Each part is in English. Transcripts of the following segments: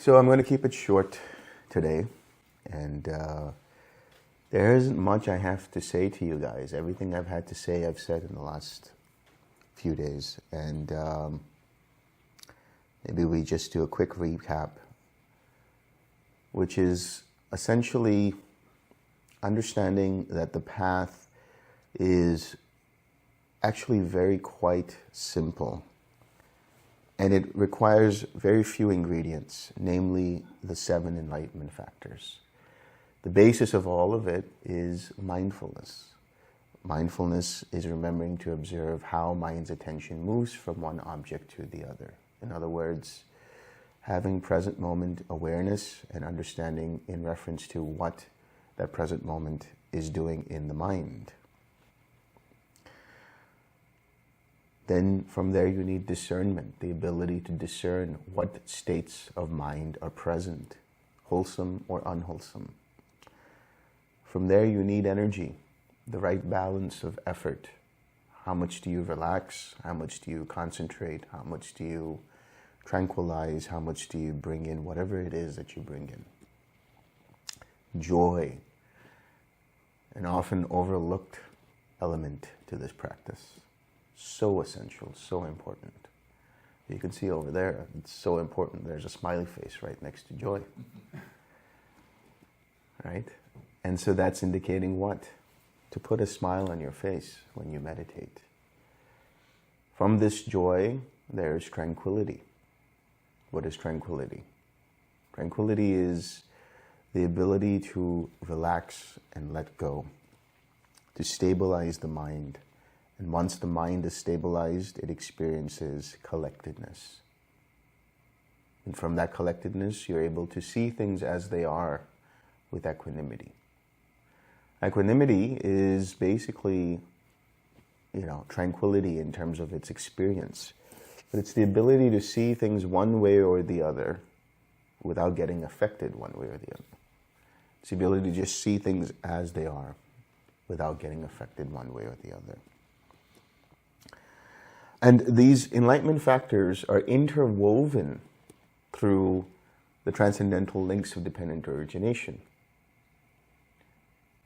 So I'm going to keep it short today, and there isn't much I have to say to you guys. Everything I've had to say, I've said in the last few days, and maybe we just do a quick recap, which is essentially understanding that the path is actually very quite simple. And it requires very few ingredients, namely the 7 enlightenment factors. The basis of all of it is mindfulness. Mindfulness is remembering to observe how mind's attention moves from one object to the other. In other words, having present moment awareness and understanding in reference to what that present moment is doing in the mind. Then from there you need discernment, the ability to discern what states of mind are present, wholesome or unwholesome. From there you need energy, the right balance of effort. How much do you relax? How much do you concentrate? How much do you tranquilize? How much do you bring in whatever it is that you bring in? Joy, an often overlooked element to this practice. So essential, so important. You can see over there, it's so important. There's a smiley face right next to joy. Right? And so that's indicating what? To put a smile on your face when you meditate. From this joy, there's tranquility. What is tranquility? Tranquility is the ability to relax and let go, to stabilize the mind. And once the mind is stabilized, it experiences collectedness. And from that collectedness, you're able to see things as they are with equanimity. Equanimity is basically, tranquility in terms of its experience. But it's the ability to see things one way or the other without getting affected one way or the other. It's the ability to just see things as they are without getting affected one way or the other. And these enlightenment factors are interwoven through the transcendental links of dependent origination.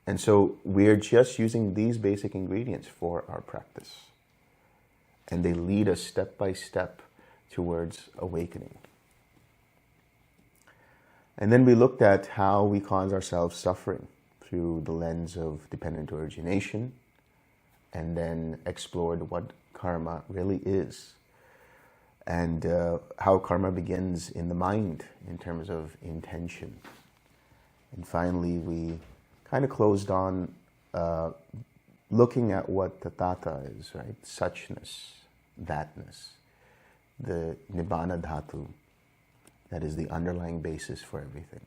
And so we're just using these basic ingredients for our practice. And they lead us step by step towards awakening. And then we looked at how we cause ourselves suffering through the lens of dependent origination, and then explored what karma really is, and how karma begins in the mind in terms of intention. And finally, we kind of closed on looking at what the tattva is, right? Suchness, thatness, the nibbana dhatu, that is the underlying basis for everything.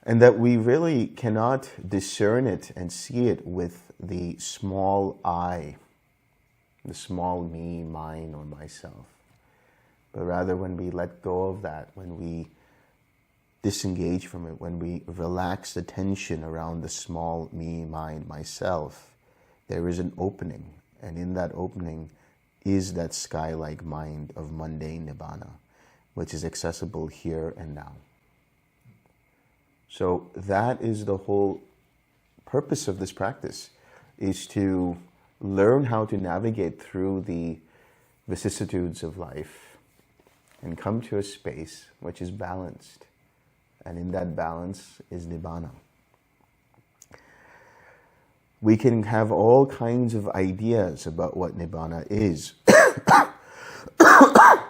And that we really cannot discern it and see it with the small I, the small me, mine, or myself. But rather when we let go of that, when we disengage from it, when we relax the tension around the small me, mine, myself, there is an opening. And in that opening is that sky-like mind of mundane nibbana, which is accessible here and now. So that is the whole purpose of this practice, is to learn how to navigate through the vicissitudes of life and come to a space which is balanced. And in that balance is nibbana. We can have all kinds of ideas about what nibbana is.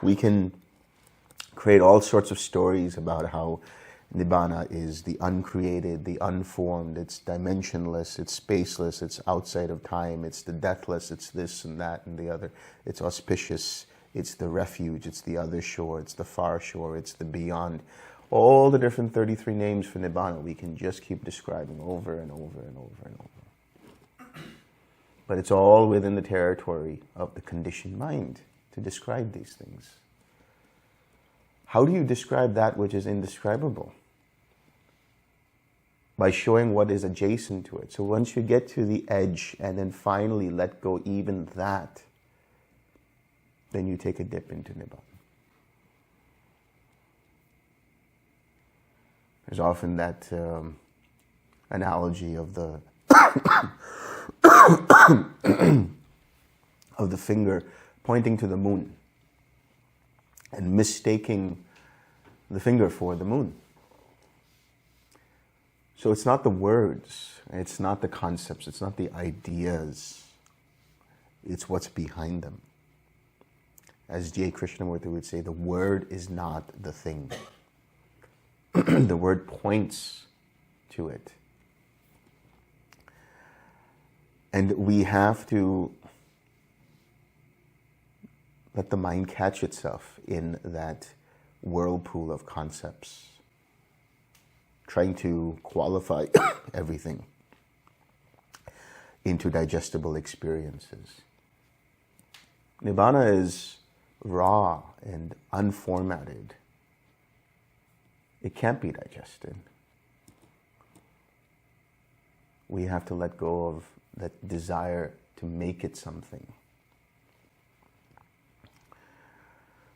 We can create all sorts of stories about how nibbana is the uncreated, the unformed, it's dimensionless, it's spaceless, it's outside of time, it's the deathless, it's this and that and the other, it's auspicious, it's the refuge, it's the other shore, it's the far shore, it's the beyond. All the different 33 names for nibbana we can just keep describing over and over and over and over. But it's all within the territory of the conditioned mind to describe these things. How do you describe that which is indescribable? By showing what is adjacent to it. So once you get to the edge and then finally let go even that, then you take a dip into nibbana. There's often that analogy of the of the finger pointing to the moon and mistaking the finger for the moon. So it's not the words, it's not the concepts, it's not the ideas, it's what's behind them. As J. Krishnamurti would say, the word is not the thing. The word points to it. And we have to let the mind catch itself in that whirlpool of concepts, trying to qualify everything into digestible experiences. Nibbana is raw and unformatted. It can't be digested. We have to let go of that desire to make it something.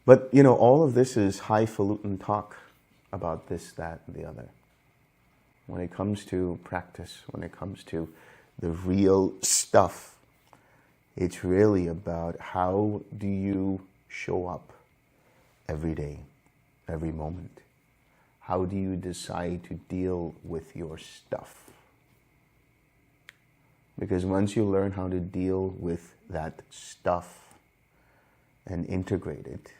But, all of this is highfalutin talk about this, that, and the other. When it comes to practice, when it comes to the real stuff, it's really about how do you show up every day, every moment. How do you decide to deal with your stuff? Because once you learn how to deal with that stuff and integrate it,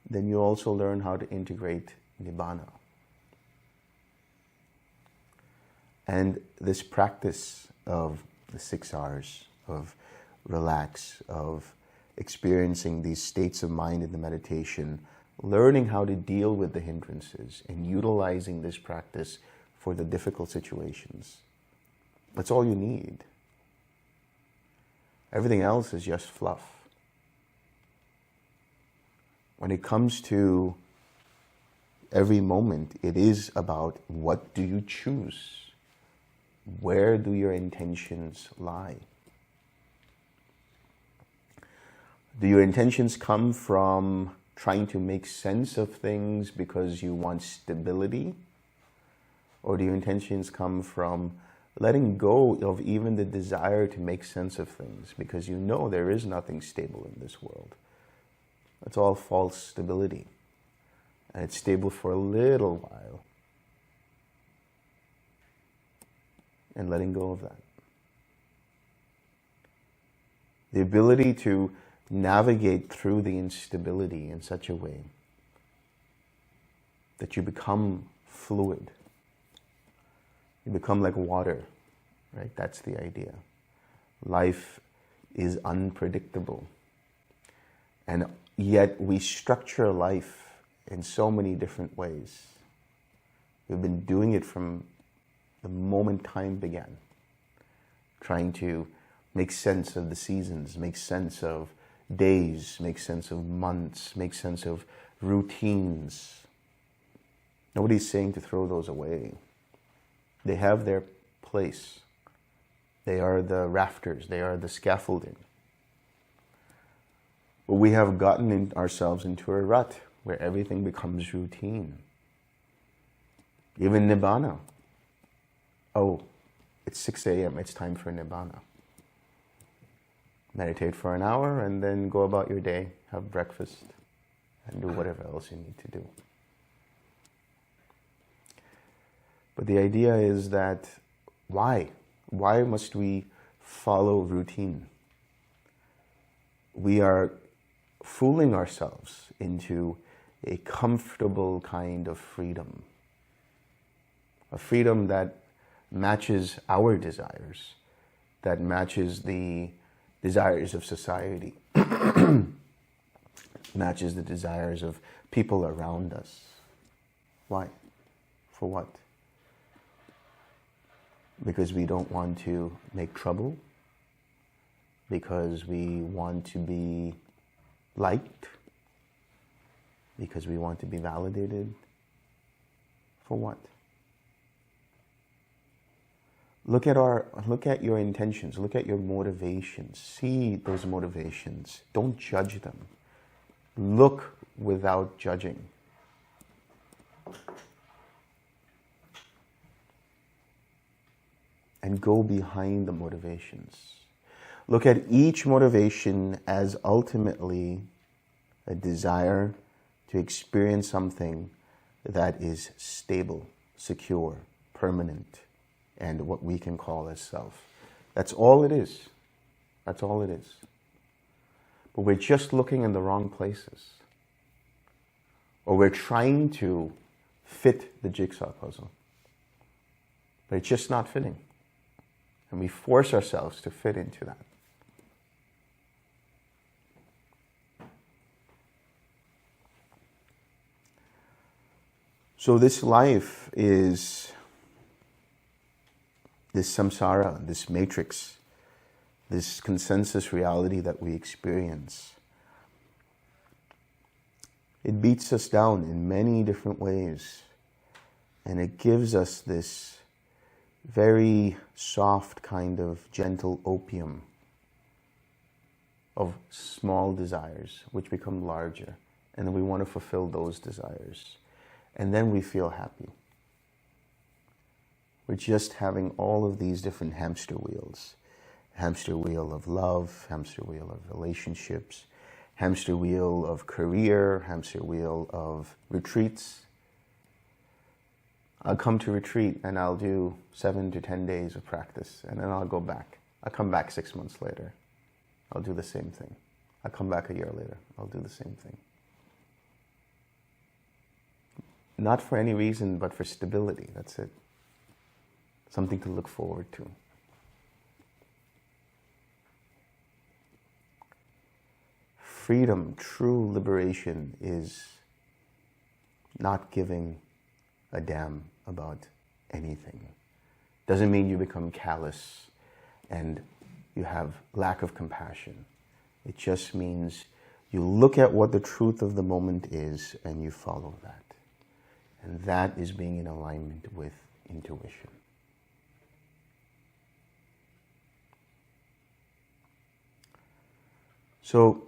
then you also learn how to integrate Nibbana. And this practice of the 6 R's, of relax, of experiencing these states of mind in the meditation, learning how to deal with the hindrances and utilizing this practice for the difficult situations. That's all you need. Everything else is just fluff. When it comes to every moment, it is about what do you choose? Where do your intentions lie? Do your intentions come from trying to make sense of things because you want stability? Or do your intentions come from letting go of even the desire to make sense of things because you know there is nothing stable in this world? It's all false stability. And it's stable for a little while. And letting go of that. The ability to navigate through the instability in such a way that you become fluid. You become like water, right? That's the idea. Life is unpredictable. And yet we structure life in so many different ways. We've been doing it from the moment time began, trying to make sense of the seasons, make sense of days, make sense of months, make sense of routines. Nobody's saying to throw those away. They have their place. They are the rafters, they are the scaffolding. But we have gotten ourselves into a rut where everything becomes routine. Even Nibbana. Oh, it's 6 a.m., it's time for Nibbana. Meditate for an hour and then go about your day, have breakfast, and do whatever else you need to do. But the idea is that why? Why must we follow routine? We are fooling ourselves into a comfortable kind of freedom. A freedom that matches our desires, that matches the desires of society, matches the desires of people around us. Why? For what? Because we don't want to make trouble? Because we want to be liked? Because we want to be validated? For what? Look at your intentions, look at your motivations. See those motivations. Don't judge them. Look without judging. and go behind the motivations. Look at each motivation as ultimately a desire to experience something that is stable, secure, permanent, and what we can call as self. That's all it is. That's all it is. But we're just looking in the wrong places. Or we're trying to fit the jigsaw puzzle. But it's just not fitting. And we force ourselves to fit into that. So this life is this samsara, this matrix, this consensus reality that we experience. It beats us down in many different ways, and it gives us this very soft kind of gentle opium of small desires which become larger, and then we want to fulfill those desires, and then we feel happy. We're just having all of these different hamster wheels. Hamster wheel of love, hamster wheel of relationships, hamster wheel of career, hamster wheel of retreats. I'll come to retreat and I'll do 7 to 10 days of practice, and then I'll go back. I'll come back 6 months later. I'll do the same thing. I'll come back a year later. I'll do the same thing. Not for any reason, but for stability. That's it. Something to look forward to. Freedom, true liberation, is not giving a damn about anything. Doesn't mean you become callous and you have lack of compassion. It just means you look at what the truth of the moment is and you follow that. And that is being in alignment with intuition. So,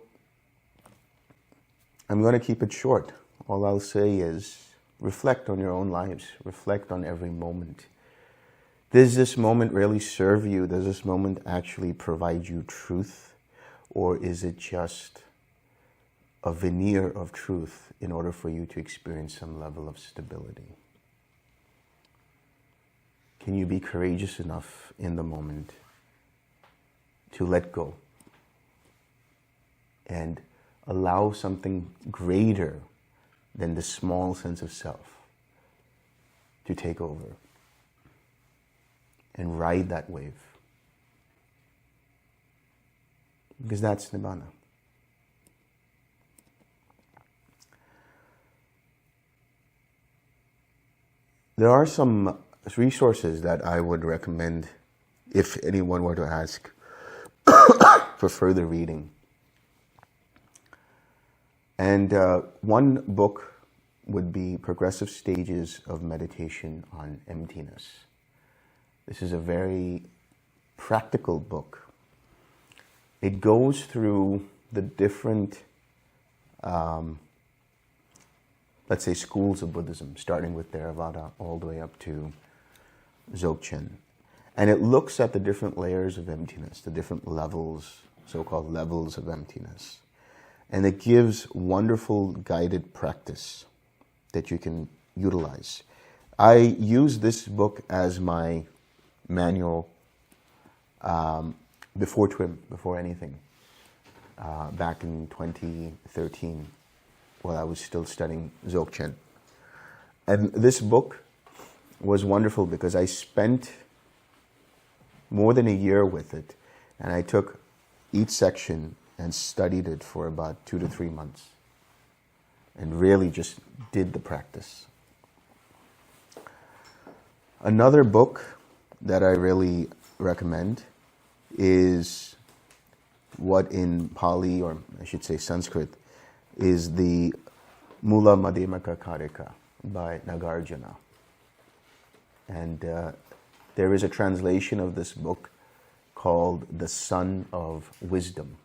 I'm going to keep it short. All I'll say is, reflect on your own lives. Reflect on every moment. Does this moment really serve you? Does this moment actually provide you truth? Or is it just a veneer of truth in order for you to experience some level of stability? Can you be courageous enough in the moment to let go and allow something greater than the small sense of self to take over and ride that wave? Because that's Nibbana. There are some resources that I would recommend if anyone were to ask for further reading. And one book would be Progressive Stages of Meditation on Emptiness. This is a very practical book. It goes through the different, let's say, schools of Buddhism, starting with Theravada all the way up to Dzogchen. And it looks at the different layers of emptiness, the different levels, so-called levels of emptiness. And it gives wonderful guided practice that you can utilize. I use this book as my manual before TWIM, before anything, back in 2013, while I was still studying Dzogchen. And this book was wonderful because I spent more than a year with it, and I took each section and studied it for about 2 to 3 months and really just did the practice. Another book that I really recommend is what in Pali, or I should say Sanskrit, is the Mula Madhyamaka Karika by Nagarjuna. And there is a translation of this book called The Sun of Wisdom.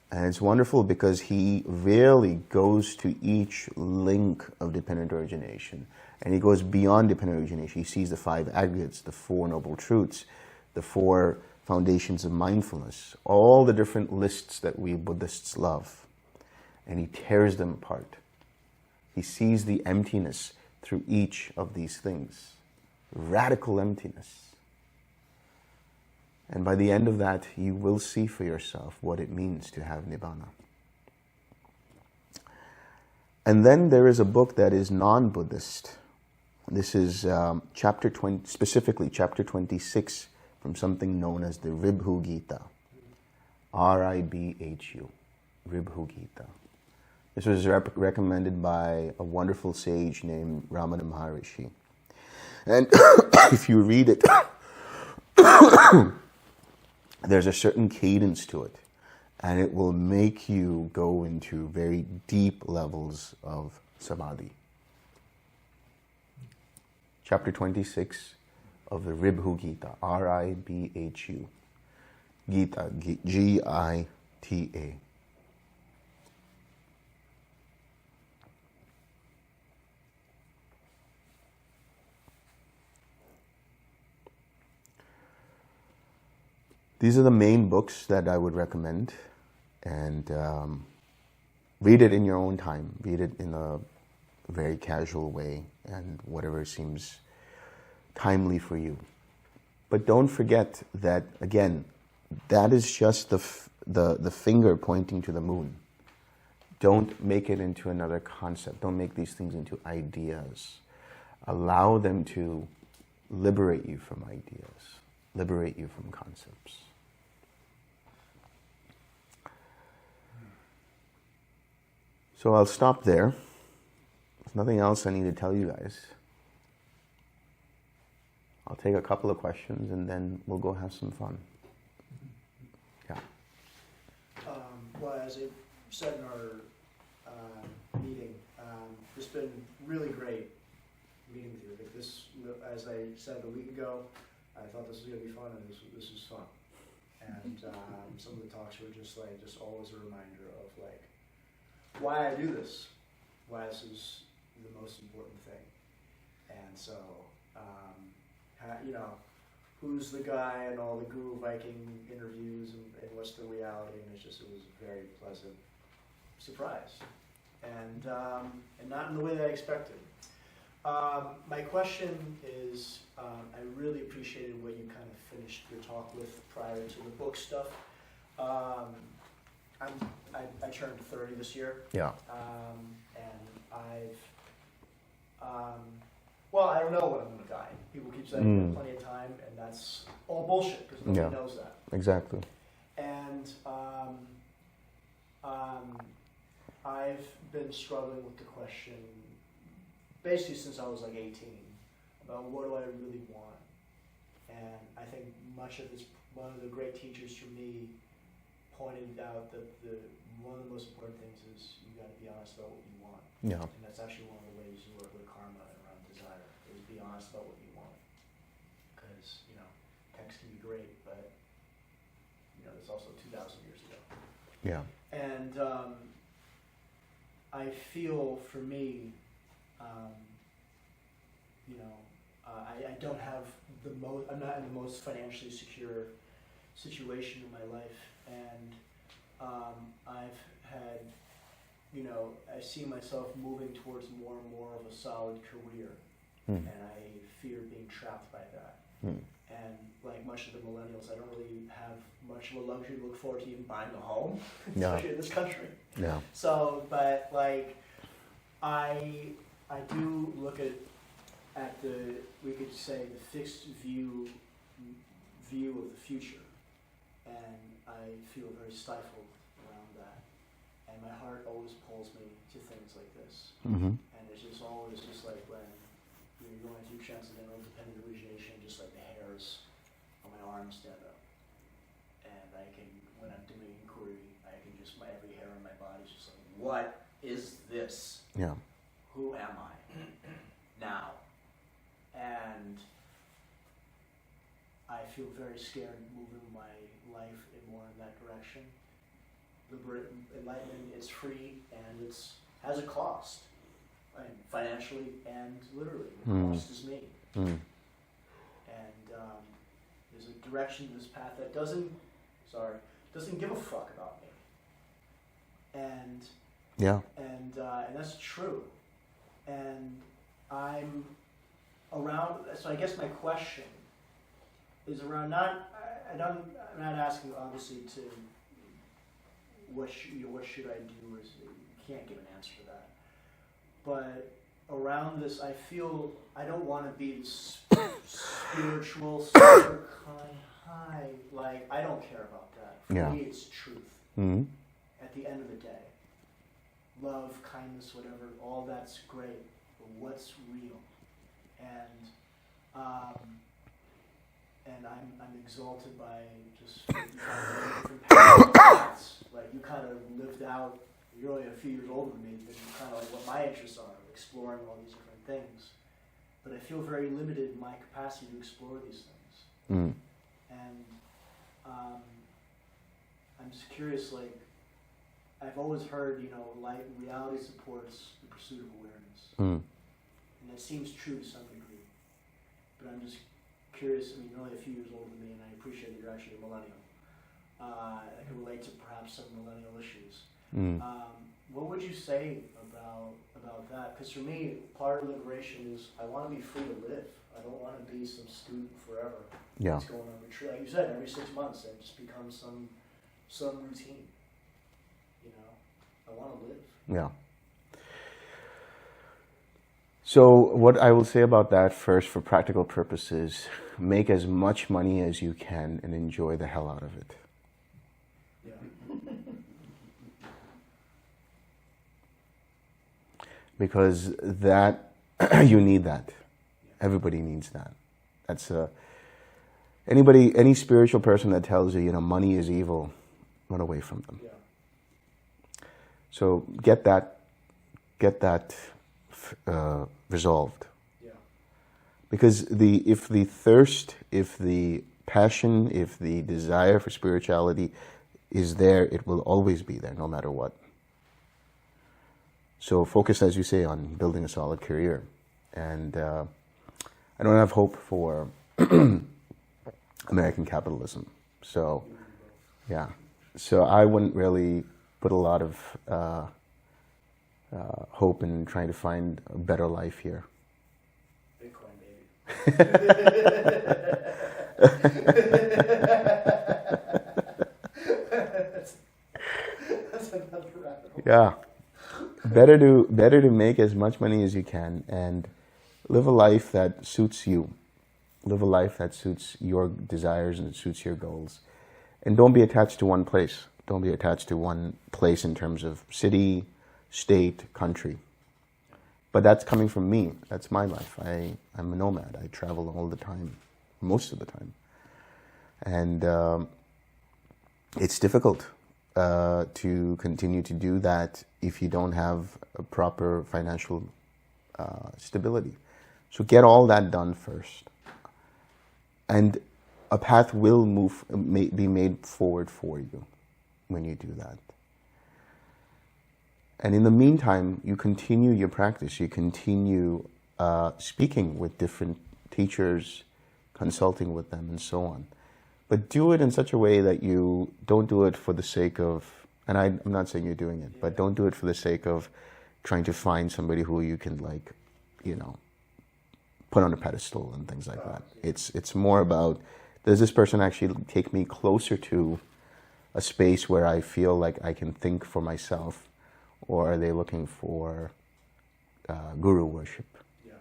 And it's wonderful because he really goes to each link of dependent origination. And he goes beyond dependent origination. He sees the 5 aggregates, the 4 noble truths, the 4 foundations of mindfulness, all the different lists that we Buddhists love. And he tears them apart. He sees the emptiness through each of these things. Radical emptiness. And by the end of that, you will see for yourself what it means to have Nibbana. And then there is a book that is non-Buddhist. This is chapter 20, specifically chapter 26, from something known as the Ribhu Gita. R-I-B-H-U. Ribhu Gita. This was recommended by a wonderful sage named Ramana Maharishi. And if you read it, there's a certain cadence to it, and it will make you go into very deep levels of samadhi. Chapter 26 of the Ribhu Gita, R-I-B-H-U. Gita, G-I-T-A. These are the main books that I would recommend, and read it in your own time. Read it in a very casual way and whatever seems timely for you. But don't forget that, again, that is just the finger pointing to the moon. Don't make it into another concept. Don't make these things into ideas. Allow them to liberate you from ideas, liberate you from concepts. So I'll stop there. There's nothing else I need to tell you guys. I'll take a couple of questions and then we'll go have some fun. Yeah. Well, as I said in our meeting, it's been really great meeting with you. Like this, as I said a week ago, I thought this was going to be fun, and this was fun. And some of the talks were just always a reminder of like why I do this, why this is the most important thing. And so, who's the guy and all the Guru Viking interviews and what's the reality? And it was a very pleasant surprise, and not in the way that I expected. My question is, I really appreciated what you kind of finished your talk with prior to the book stuff. I turned 30 this year. Yeah. And I don't know when I'm going to die. People keep saying you have plenty of time, and that's all bullshit because nobody knows that. Exactly. And I've been struggling with the question basically since I was like 18 about what do I really want. And I think much of this, one of the great teachers for me pointed out that one of the most important things is you got to be honest about what you want. Yeah. And that's actually one of the ways you work with karma and around desire, is be honest about what you want. Because, text can be great, but, it's also 2,000 years ago. Yeah. And I feel for me, I don't have I'm not in the most financially secure situation in my life, and I've had, I see myself moving towards more and more of a solid career, and I fear being trapped by that. And like much of the millennials, I don't really have much of a luxury to look forward to even buying a home, especially in this country. Yeah. So, but like, I do look at we could say the fixed view of the future, and I feel very stifled around that, and my heart always pulls me to things like this. Mm-hmm. And it's just always just like when you're going through transcendental dependent origination, just like the hairs on my arms stand up, and I can, when I'm doing inquiry, I can just, every hair on my body is just like, what is this? Yeah. Who am I now? And I feel very scared moving my life more in that direction. enlightenment is free and it has a cost, right? Financially and literally. The cost is me. And there's a direction to this path that doesn't give a fuck about me. And that's true. And I'm around. So I guess my question is around I'm not asking obviously to what should I do, or you can't give an answer to that. But around this, I feel I don't want to be this spiritual, super kind, high. Like, I don't care about that. For me, it's truth. Mm-hmm. At the end of the day, love, kindness, whatever, all that's great. But what's real? And I'm exalted by just different paths. Like, you kind of lived out. You're only a few years older than me, but you kind of like what my interests are, exploring all these different things. But I feel very limited in my capacity to explore these things. And I'm just curious, like, I've always heard, like, reality supports the pursuit of awareness. And that seems true to some degree. But I'm just curious, you're only a few years older than me, and I appreciate that you're actually a millennial. I can relate to perhaps some millennial issues. What would you say about that? Because for me, part of liberation is I want to be free to live. I don't want to be some student forever. That's going on retreat. Like you said, every 6 months, it just becomes some routine. I want to live. Yeah. So what I will say about that first, for practical purposes, make as much money as you can and enjoy the hell out of it. Because that, you need that. Everybody needs that. That's any spiritual person that tells you, money is evil, run away from them. So get that resolved. Because if the thirst, if the passion, if the desire for spirituality is there, it will always be there, no matter what. So focus, as you say, on building a solid career. And I don't have hope for American capitalism. So, So I wouldn't really put a lot of hope in trying to find a better life here. Bitcoin, baby. That's another rabbit hole. Yeah. Better to make as much money as you can and live a life that suits you. Live a life that suits your desires and suits your goals. And don't be attached to one place. Don't be attached to one place in terms of city, state, country. But that's coming from me. That's my life. I'm a nomad. I travel all the time, most of the time. And it's difficult to continue to do that if you don't have a proper financial stability. So get all that done first. And a path will be made forward for you when you do that. And in the meantime, you continue your practice. You continue speaking with different teachers, consulting with them, and so on. But do it in such a way that you don't do it for the sake of, and I'm not saying you're doing it, but don't do it for the sake of trying to find somebody who you can, like, put on a pedestal and things like that. It's more about, does this person actually take me closer to a space where I feel like I can think for myself, or are they looking for guru worship? Yeah.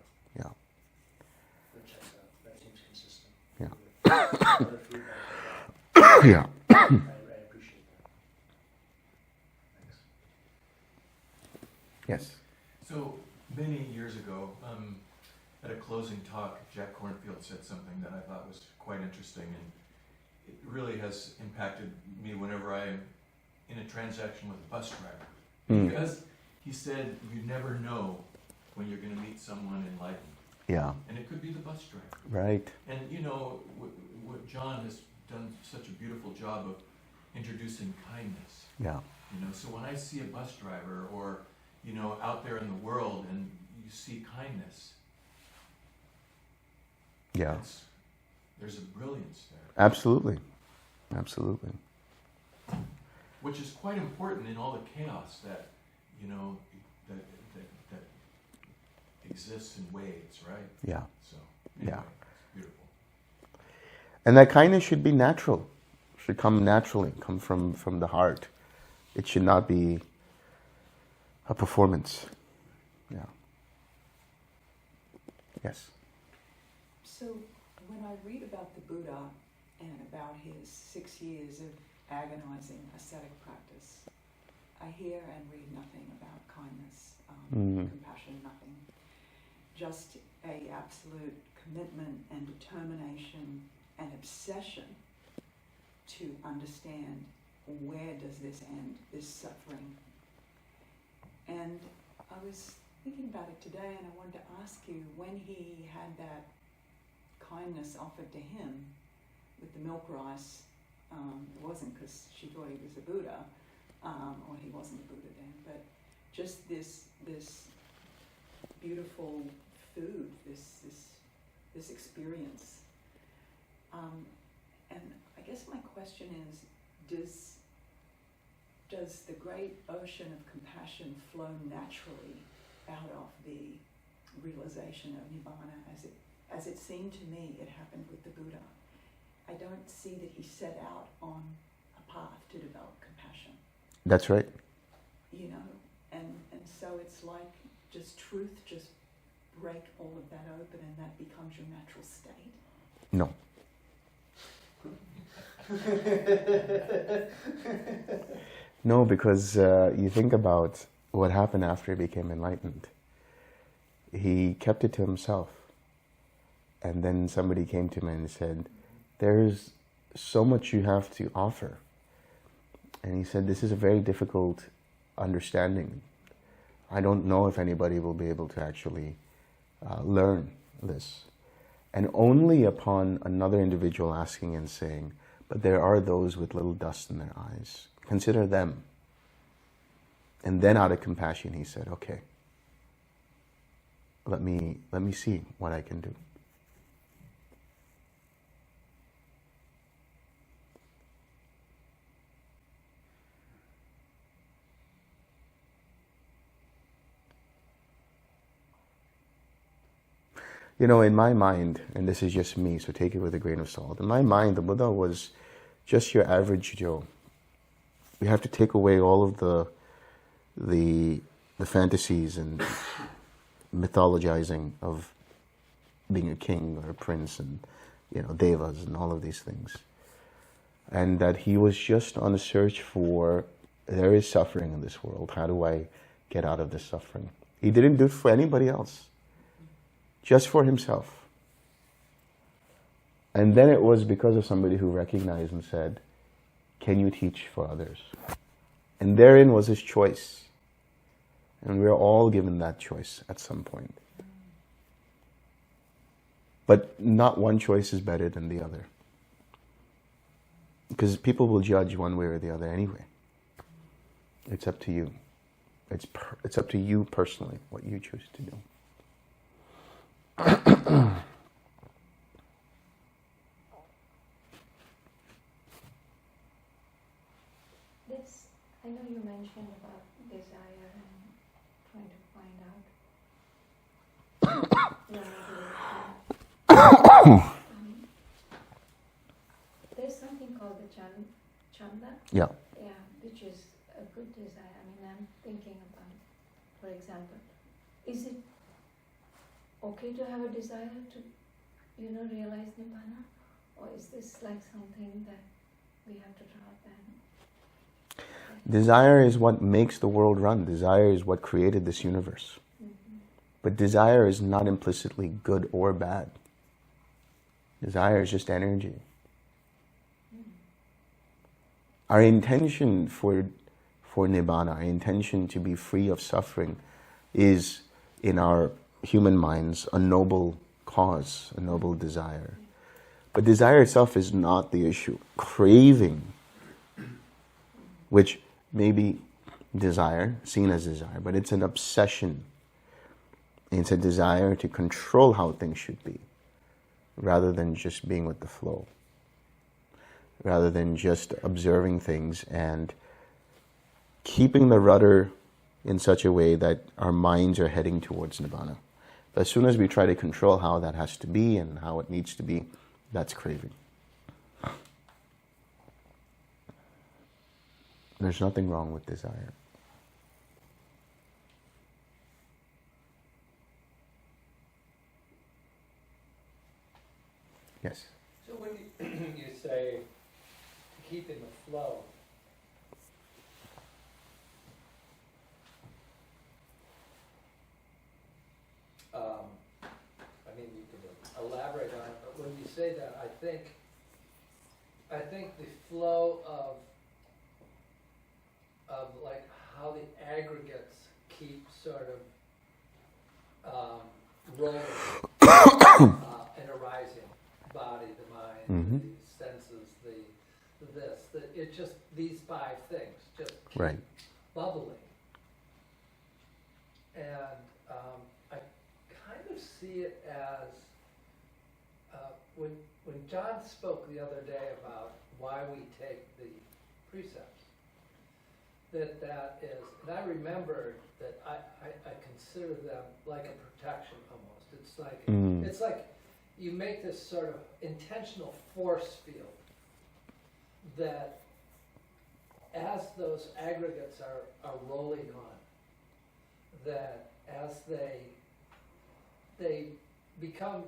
That checks out. That seems consistent. Yeah. I appreciate that. Thanks. Yes. So many years ago, at a closing talk, Jack Kornfield said something that I thought was quite interesting, and it really has impacted me whenever I am in a transaction with a bus driver. Because he said, you never know when you're going to meet someone enlightened. Yeah. And it could be the bus driver. Right. And what John has done such a beautiful job of introducing kindness. Yeah. So when I see a bus driver or, out there in the world and you see kindness, Yeah. there's a brilliance there. Absolutely. Absolutely. Which is quite important in all the chaos that, that exists in waves, right? Yeah. So, anyway, Yeah. it's beautiful. And that kindness should be natural. Should come naturally, come from the heart. It should not be a performance. Yeah. Yes. So when I read about the Buddha and about his 6 years of agonizing ascetic practice, I hear and read nothing about kindness, compassion, nothing. Just a absolute commitment and determination and obsession to understand where does this end, this suffering. And I was thinking about it today, and I wanted to ask you, when he had that kindness offered to him with the milk rice, it wasn't because she thought he was a Buddha, or he wasn't a Buddha then, but just this beautiful food, this experience. And I guess my question is, does the great ocean of compassion flow naturally out of the realization of Nibbana as it seemed to me it happened with the Buddha? I don't see that he set out on a path to develop compassion. That's right. And so it's like just truth, just break all of that open and that becomes your natural state? No. No, because you think about what happened after he became enlightened. He kept it to himself. And then somebody came to him and said, there's so much you have to offer. And he said, this is a very difficult understanding. I don't know if anybody will be able to actually learn this. And only upon another individual asking and saying, but there are those with little dust in their eyes. Consider them. And then out of compassion he said, okay, let me see what I can do. In my mind, and this is just me, so take it with a grain of salt. In my mind, the Buddha was just your average Joe. We have to take away all of the fantasies and mythologizing of being a king or a prince and devas and all of these things. And that he was just on a search for, there is suffering in this world. How do I get out of this suffering? He didn't do it for anybody else. Just for himself. And then it was because of somebody who recognized and said, can you teach for others? And therein was his choice. And we're all given that choice at some point. But not one choice is better than the other. Because people will judge one way or the other anyway. It's up to you. It's up to you personally, what you choose to do. I know you mentioned about desire and trying to find out there's something called the chanda. Yeah. Yeah, which is a good desire. I'm thinking about, for example, is it okay to have a desire to, realize Nibbana? Or is this like something that we have to drop and... Desire is what makes the world run. Desire is what created this universe. Mm-hmm. But desire is not implicitly good or bad. Desire is just energy. Our intention for Nibbana, our intention to be free of suffering is, in our human minds, a noble cause, a noble desire. But desire itself is not the issue. Craving, which maybe desire, seen as desire, but it's an obsession. It's a desire to control how things should be, rather than just being with the flow, rather than just observing things and keeping the rudder in such a way that our minds are heading towards Nibbana. But as soon as we try to control how that has to be and how it needs to be, that's craving. There's nothing wrong with desire. Yes? So when you say to keep in the flow, I mean, you could elaborate on it, but when you say that, I think the flow of like how the aggregates keep sort of rolling and arising, body, the mind, the senses, that it just, these five things just keep Right. bubbling. And I kind of see it as, when John spoke the other day about why we take the precepts, that is, and I remembered that I consider them like a protection almost. It's like you make this sort of intentional force field that as those aggregates are rolling on, that as they become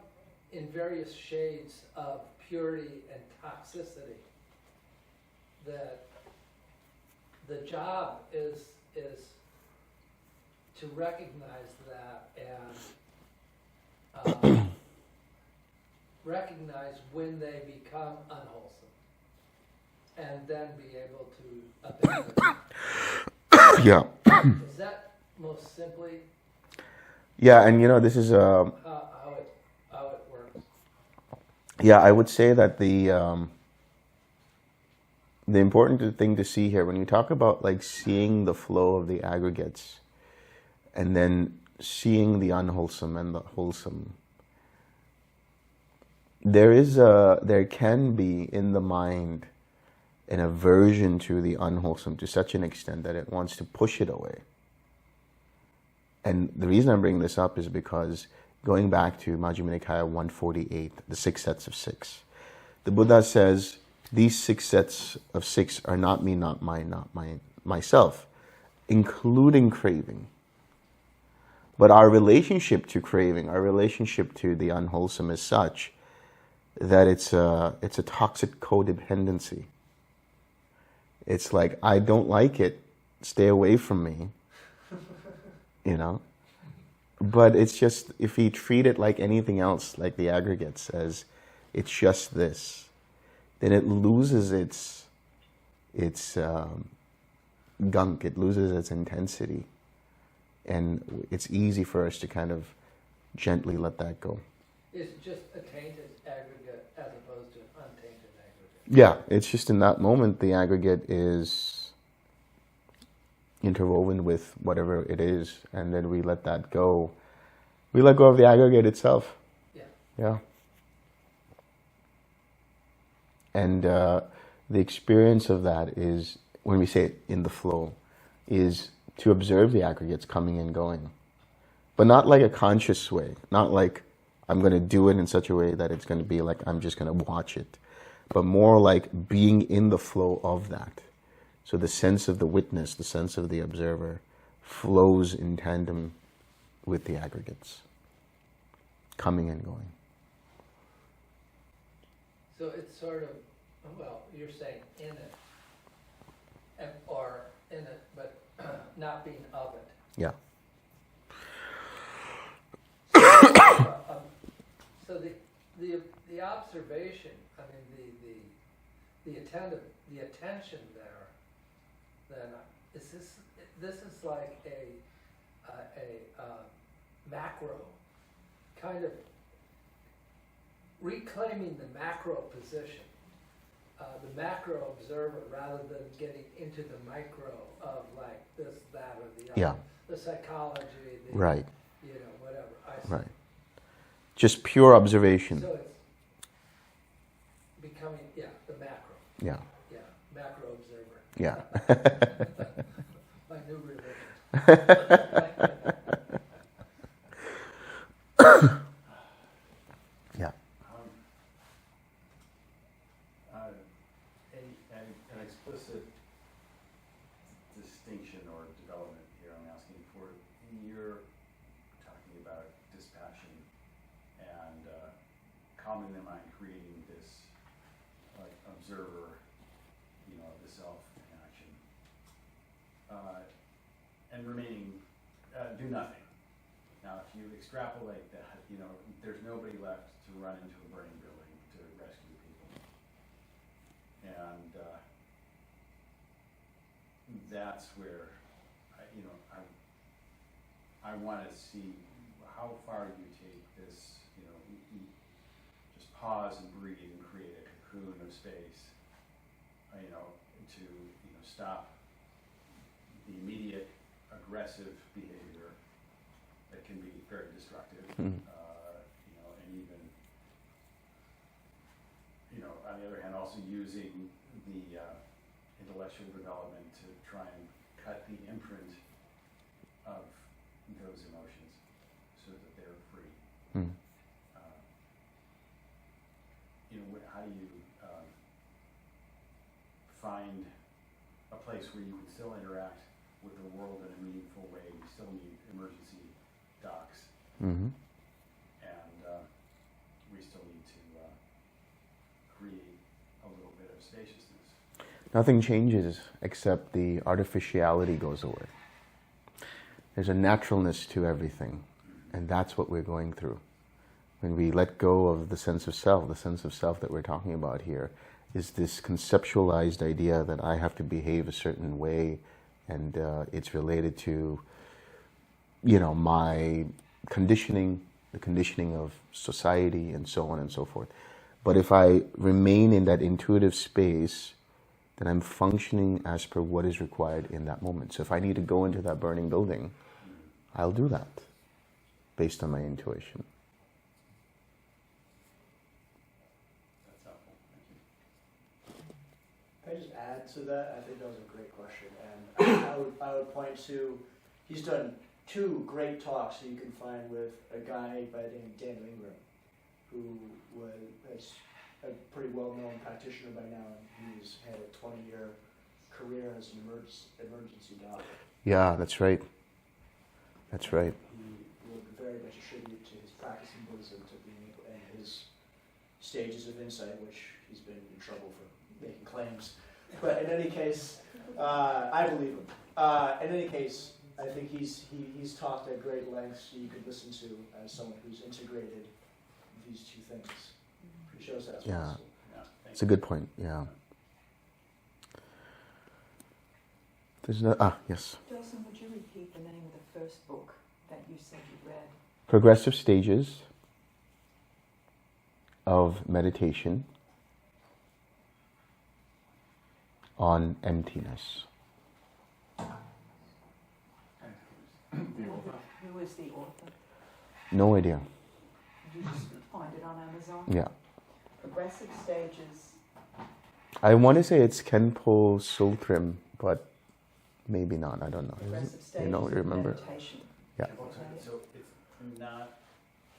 in various shades of purity and toxicity, that the job is to recognize that and recognize when they become unwholesome, and then be able to abandon them. Yeah. Is that most simply Yeah, and this is how it works? yeah, I would say that the important thing to see here, when you talk about like seeing the flow of the aggregates and then seeing the unwholesome and the wholesome, there can be in the mind an aversion to the unwholesome to such an extent that it wants to push it away. And the reason I'm bringing this up is because going back to Majjhima Nikaya 148, the 6 sets of 6, the Buddha says, these 6 sets of 6 are not me, not mine, not myself, including craving. But our relationship to craving, our relationship to the unwholesome is such that it's a toxic codependency. It's like, I don't like it, stay away from me, But it's just, if we treat it like anything else, like the aggregates, as it's just this, then it loses its gunk, it loses its intensity. And it's easy for us to kind of gently let that go. It's just a tainted aggregate as opposed to an untainted aggregate. Yeah, it's just in that moment the aggregate is interwoven with whatever it is, and then we let that go. We let go of the aggregate itself. Yeah. And the experience of that is, when we say it in the flow, is to observe the aggregates coming and going. But not like a conscious way, not like I'm going to do it in such a way that it's going to be like I'm just going to watch it, but more like being in the flow of that. So the sense of the witness, the sense of the observer, flows in tandem with the aggregates, coming and going. So it's sort of, well, you're saying in it, or in it, but not being of it. Yeah. So the observation, I mean the attention there, then this is like a macro, kind of reclaiming the macro position the macro observer rather than getting into the micro of like this, that, or the other. Yeah. The psychology, the, Right. Whatever. I see. Right. Just pure observation. So it's becoming, the macro. Yeah. Yeah, macro observer. Yeah. My new religion. Yeah. An explicit distinction or development here I'm asking for. You're talking about dispassion and calming the mind, creating this like observer, of the self in action, and remaining, do nothing. Now, if you extrapolate that, there's nobody left to run into a burning building to rescue people. And that's where, I want to see how far you take this, just pause and breathe and create a cocoon of space, to, stop the immediate aggressive behavior that can be very destructive, Mhm. and even, on the other hand, also using the intellectual development to try and cut the imprint of those emotions so that they're free. Mm. How do you find a place where you can still interact with the world in a meaningful way? You still need emergency docs, Mm-hmm. and we still need to create a little bit of spaciousness. Nothing changes except the artificiality goes away. There's a naturalness to everything, and that's what we're going through. When we let go of the sense of self that we're talking about here is this conceptualized idea that I have to behave a certain way, and it's related to, my conditioning, the conditioning of society, and so on and so forth. But if I remain in that intuitive space, then I'm functioning as per what is required in that moment. So if I need to go into that burning building, I'll do that based on my intuition. That's helpful. Thank you. Can I just add to that? I think that was a great question, and I would point to, he's done 2 great talks that you can find with a guy by the name of Dan Ingram, who is a pretty well-known practitioner by now, and he's had a 20-year career as an emergency doctor. Yeah, that's right. That's right. He will very much attribute to his practice in Buddhism to being able, and his stages of insight, which he's been in trouble for making claims. But in any case, I believe him. In any case, I think he's talked at great lengths you could listen to as someone who's integrated these 2 things. He shows that's Yeah. possible. Yeah, It's a good point, yeah. There's no, yes. Delson, would you repeat the name of the first book that you said you read? Progressive Stages of Meditation on Emptiness. Who is the author? No idea. Did you just find it on Amazon? Yeah. Progressive Stages. I want to say it's Kenpo Sultrim, but maybe not. I don't know. Progressive You Stages know, of remember? Meditation. Yeah. So it's not,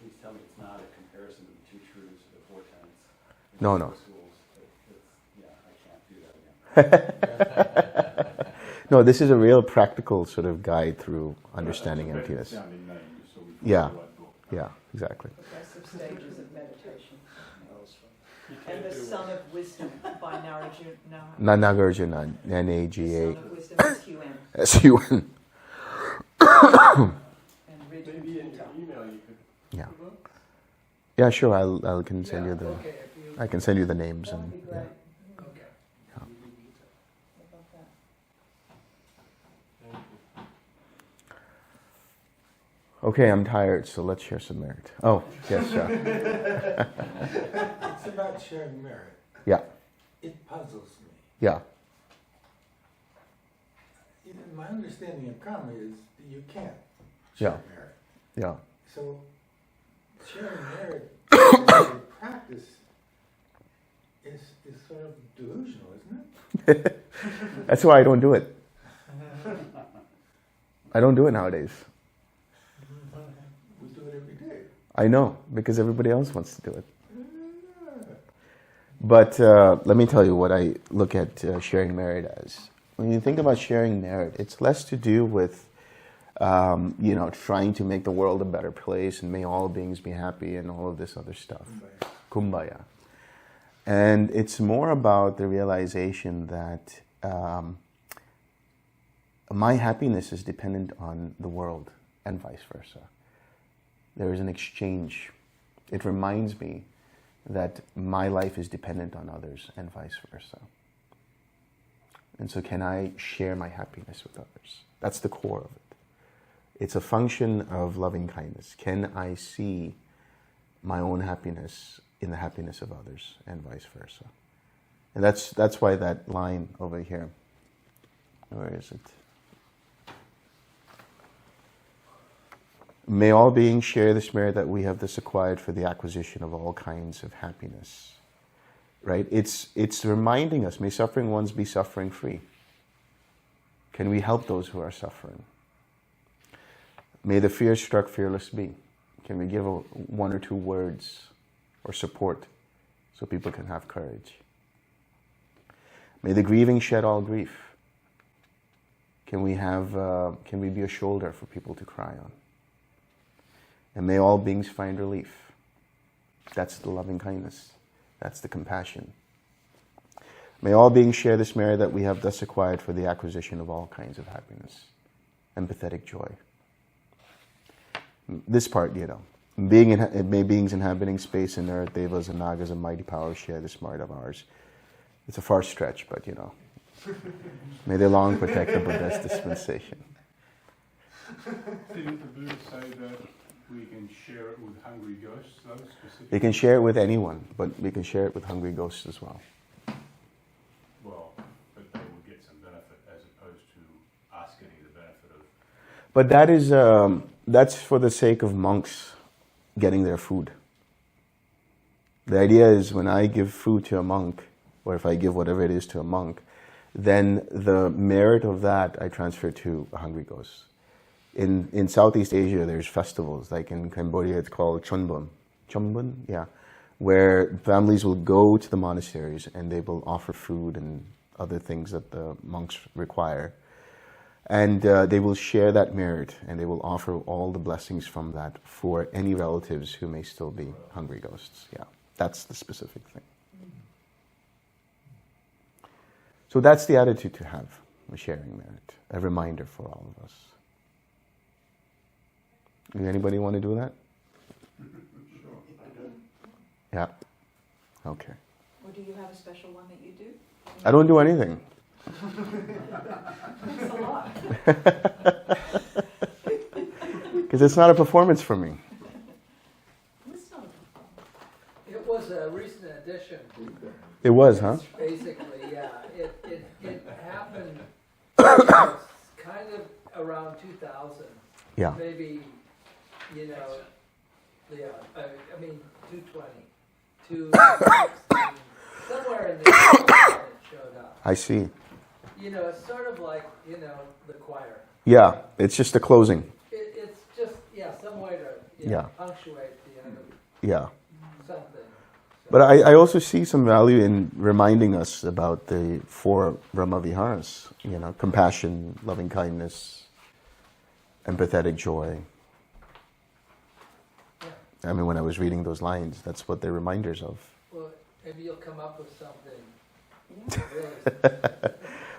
please tell me it's not a comparison of the 2 truths or the 4 tenets. No, no. Schools. I can't do that again. No, this is a real practical sort of guide through understanding emptiness. Yeah. Yeah, exactly. Progressive Stages of Meditation. That was fun. And The Son of Wisdom by Nagarjuna. Nanagarjuna, The Son N-A-G-A-S-U-N. of Wisdom is Huan. And Maybe in your email you could. Yeah. Yeah, sure. I can send you the. Okay, if you. I can send you the names That would and. be Yeah. great. Okay. I love that. Okay, I'm tired, so let's share some merit. Oh, yes, sure. It's about sharing merit. Yeah. it puzzles me. Yeah. My understanding of karma is that you can't Yeah. share merit. Yeah. So sharing merit as a practice is sort of delusional, isn't it? That's why I don't do it. I don't do it nowadays. We do it every day. I know, because everybody else wants to do it. But let me tell you what I look at sharing merit as. When you think about sharing merit, it's less to do with, trying to make the world a better place and may all beings be happy and all of this other stuff. Kumbaya. And it's more about the realization that my happiness is dependent on the world and vice versa. There is an exchange. It reminds me that my life is dependent on others and vice versa. And so can I share my happiness with others? That's the core of it. It's a function of loving kindness. Can I see my own happiness in the happiness of others and vice versa? And that's why that line over here, where is it? May all beings share this merit that we have thus acquired for the acquisition of all kinds of happiness. Right? It's reminding us, may suffering ones be suffering free. Can we help those who are suffering? May the fear-struck fearless be. Can we give one or two words or support so people can have courage? May the grieving shed all grief. Can we be a shoulder for people to cry on? And may all beings find relief. That's the loving kindness. That's the compassion. May all beings share this merit that we have thus acquired for the acquisition of all kinds of happiness, empathetic joy. This part, may beings inhabiting space and earth, devas and nagas and mighty powers share this merit of ours. It's a far stretch, but may they long protect the Buddha's dispensation. Didn't the Buddha say that we can share it with hungry ghosts, though, specifically? We can share it with anyone, but we can share it with hungry ghosts as well. Well, but they would get some benefit as opposed to us getting the benefit of... But that's for the sake of monks getting their food. The idea is when I give food to a monk, or if I give whatever it is to a monk, then the merit of that I transfer to a hungry ghost. In Southeast Asia, there's festivals, like in Cambodia, it's called Chonbun, yeah, where families will go to the monasteries and they will offer food and other things that the monks require. And they will share that merit and they will offer all the blessings from that for any relatives who may still be hungry ghosts. Yeah, that's the specific thing. So that's the attitude to have, sharing merit, a reminder for all of us. Does anybody want to do that? Yeah. Okay. Or do you have a special one that you do? I don't do anything. That's a lot. Because it's not a performance for me. It's not a It was a recent addition. It was, huh? Basically, yeah. It happened kind of around 2000. Yeah. Maybe, I mean 220, 216, somewhere in there it showed up. I see. It's sort of like, the choir. Yeah, it's just the closing. It's just, some way to punctuate the end of Yeah. something. But I also see some value in reminding us about the 4 Brahma Viharas, compassion, loving kindness, empathetic joy. I mean, when I was reading those lines, that's what they're reminders of. Well, maybe you'll come up with something. Yeah.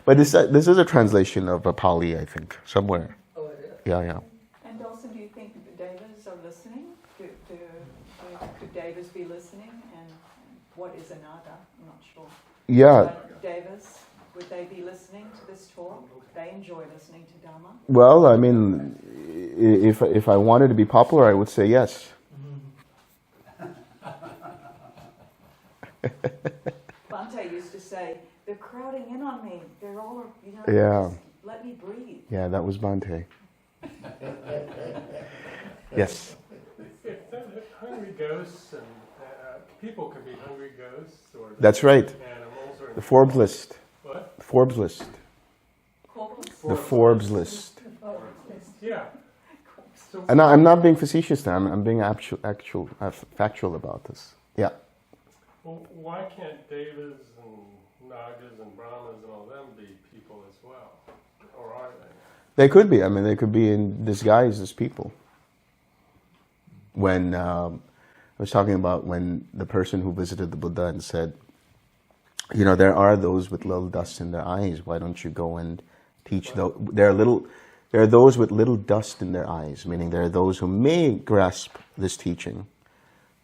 But this is a translation of a Pali, I think, somewhere. Oh, it is? Yeah. And Delson, do you think the devas are listening? Could devas be listening? And what is anaga? I'm not sure. Yeah. Devas, would they be listening to this talk? They enjoy listening to Dhamma? Well, I mean, if I wanted to be popular, I would say yes. Bhante used to say They're crowding in on me. They're all, Yeah. just let me breathe. Yeah, that was Bhante. Yes. If hungry ghosts and people can be hungry ghosts, or That's right. animals, or The Forbes list. what? The Forbes list. The Forbes list. Yeah. So And I'm not being facetious there. I'm being factual about this. Yeah. well, why can't Devas and Nagas and Brahmas and all them be people as well, or are they? They could be. I mean, they could be in disguise as people. When I was talking about when the person who visited the Buddha and said, you know, there are those with little dust in their eyes. Why don't you go and teach those? There are those with little dust in their eyes, meaning there are those who may grasp this teaching.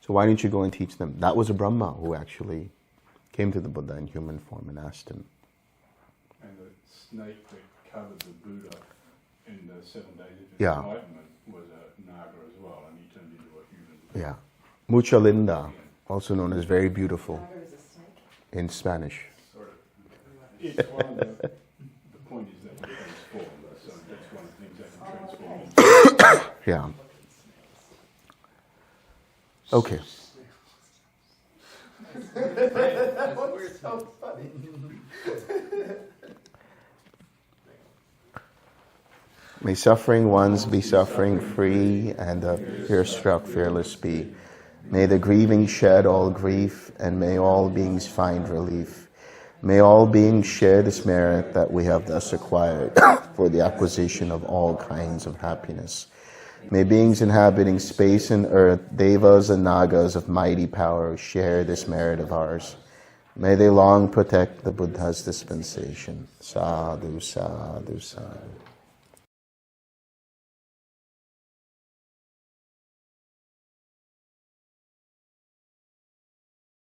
So why don't you go and teach them? That was a Brahma who actually came to the Buddha in human form and asked him. And the snake that covered the Buddha in the 7 days of Yeah. enlightenment was a Naga as well, and he turned into a human. Yeah. Mucha linda, also known as very beautiful in Spanish. Sort of. It's one of the point is that we transform, so that's one of the things that can transform. Yeah. Okay. We're so funny. May suffering ones be suffering free, and the fear-struck fearless be. May the grieving shed all grief, and may all beings find relief. May all beings share this merit that we have thus acquired for the acquisition of all kinds of happiness. May beings inhabiting space and earth, devas and nagas of mighty power, share this merit of ours. May they long protect the Buddha's dispensation. Sadhu, sadhu, sadhu.